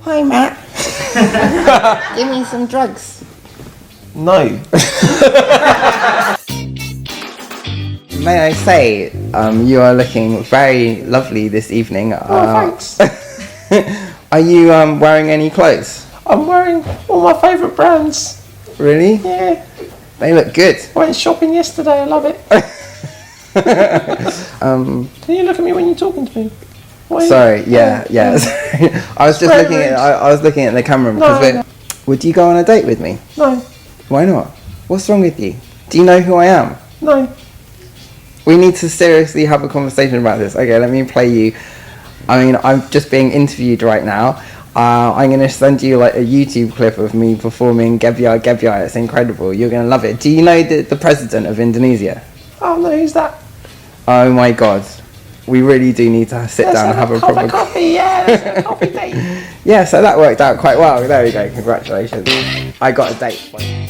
Hi, Matt. Give me some drugs. No. May I say, you are looking very lovely this evening. Thanks. Are you wearing any clothes? I'm wearing all my favourite brands. Really? Yeah. They look good. I went shopping yesterday, I love it. Can you look at me when you're talking to me? Sorry, yeah. Sorry. I was just Very looking rude. at. I was looking at the camera because No. Would you go on a date with me? No. Why not? What's wrong with you? Do you know who I am? No. We need to seriously have a conversation about this. Okay, let me play you. I mean, I'm just being interviewed right now. I'm going to send you like a YouTube clip of me performing Gebyar Gebyar. It's incredible. You're going to love it. Do you know the president of Indonesia? Oh no, who's that? Oh my God. We really do need to sit down and have a proper coffee. Yeah, let's have a coffee date. Yeah, so that worked out quite well. There we go. Congratulations. I got a date for you.